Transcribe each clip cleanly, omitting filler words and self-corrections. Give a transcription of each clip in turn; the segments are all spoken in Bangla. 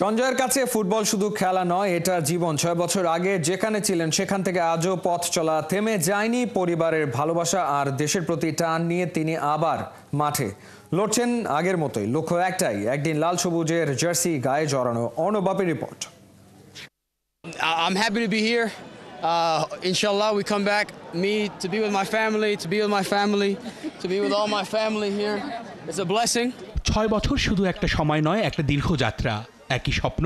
সঞ্জয়ের কাছে ফুটবল শুধু খেলা নয়, এটা জীবন। 6 বছর আগে যেখানে ছিলেন সেখান থেকে আজও পথ চলা থেমে যায়নি। পরিবারের ভালোবাসা আর দেশের প্রতি টান নিয়ে তিনি আবার মাঠে লড়ছেন আগের মতোই। লক্ষ্য একটাই, একদিন লাল সবুজের জার্সি গায়ে জড়ানো। অর্ণব বাপির রিপোর্ট। I'm happy to be here. Inshallah, we come back. Me to be with my family, to be with all my family here. It's a blessing. 6 বছর শুধু একটা সময় নয়, একটা দীর্ঘ যাত্রা। একই স্বপ্ন,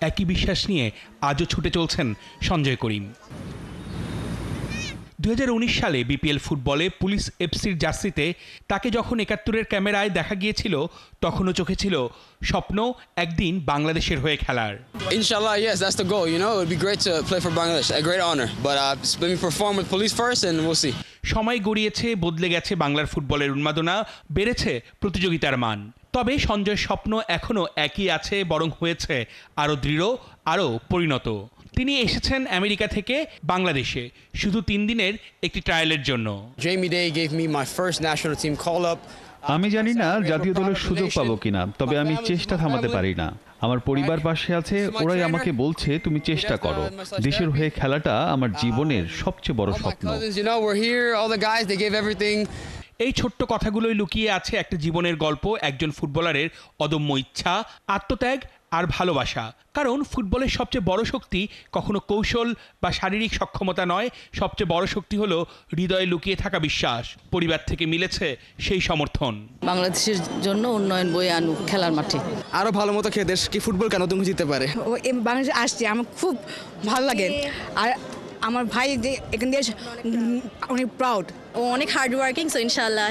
একই বিশ্বাস নিয়ে আজও ছুটে চলছেন সঞ্জয় করিম। 2019 সালে বিপিএল ফুটবলে পুলিশ এফসির জার্সিতে তাকে যখন 71-এর ক্যামেরায় দেখা গিয়েছিল, তখনও চোখে ছিল স্বপ্ন একদিন বাংলাদেশের হয়ে খেলার। Inshallah, yes, that's the goal. You know, it would be great to play for Bangladesh. A great honor. But let me perform with police first and we'll see. সময় গড়িয়েছে, বদলে গেছে বাংলার ফুটবলের উন্মাদনা, বেড়েছে প্রতিযোগিতার মান। তবে সঞ্জয়ের স্বপ্ন এখনও একই আছে, বরং হয়েছে আরও দৃঢ়, আরও পরিণত। তিনি এসেছেন আমেরিকা থেকে বাংলাদেশে শুধু 3 দিনের একটি ট্রায়ালের জন্য। Jamie Day gave me my first national team call up. আমি জানি না জাতীয় দলের সুযোগ পাবো কিনা, তবে আমি চেষ্টা থামাতে পারি না। আমার পরিবার পাশে আছে, ওরাই আমাকে বলছে তুমি চেষ্টা করো। দেশের হয়ে খেলাটা আমার জীবনের সবচেয়ে বড় স্বপ্ন। এই ছোট্ট কথাগুলোই লুকিয়ে আছে একটা জীবনের গল্প, একজন ফুটবলারের অদম্য ইচ্ছা, আত্মত্যাগ আর ভালোবাসা। কারণ ফুটবলের সবচেয়ে বড় শক্তি কখনো কৌশল বা শারীরিক সক্ষমতা নয়, সবচেয়ে বড় শক্তি হলো হৃদয়ে লুকিয়ে থাকা বিশ্বাস। পরিবার থেকে মিলেছে সেই সমর্থন। বাংলাদেশের জন্য উন্নয়ন বয়ে আনুক খেলার মাঠে, আরো ভালো মতো খেয়ে দেশকে ফুটবল কেন তুমি জিততে পারে। ও বাংলাদেশে আসছে, আমার খুব ভালো লাগে। আর আমার ভাই যে এখান দিয়ে অনেক প্রাউড, ও অনেক হার্ড ওয়ার্কিং, সো ইনশাআল্লাহ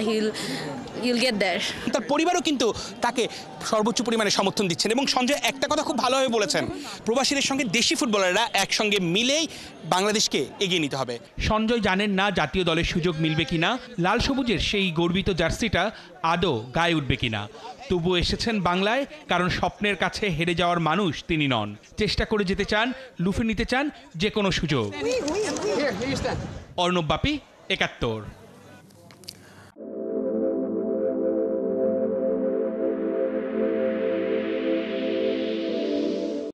he'll get there. তার পরিবারও কিন্তু তাকে সর্বোচ্চ পরিমাণে সমর্থন দিচ্ছেন এবং সঞ্জয় একটা কথা খুব ভালোভাবে বলেছেন, প্রবাসীদের সঙ্গে দেশি ফুটবলাররা একসঙ্গে মিলেই বাংলাদেশকে এগিয়ে নিতে হবে। সঞ্জয় জানেন না জাতীয় দলের সুযোগ মিলবে কিনা, লাল সবুজের সেই গর্বিত জার্সিটা আদৌ গায়ে উঠবে কিনা। তবু এসেছেন বাংলায়, কারণ স্বপ্নের কাছে হেরে যাওয়ার মানুষ তিনি নন। চেষ্টা করে যেতে চান, লুফে নিতে চান যে কোনো সুযোগ। অর্ণব বাপি, 71।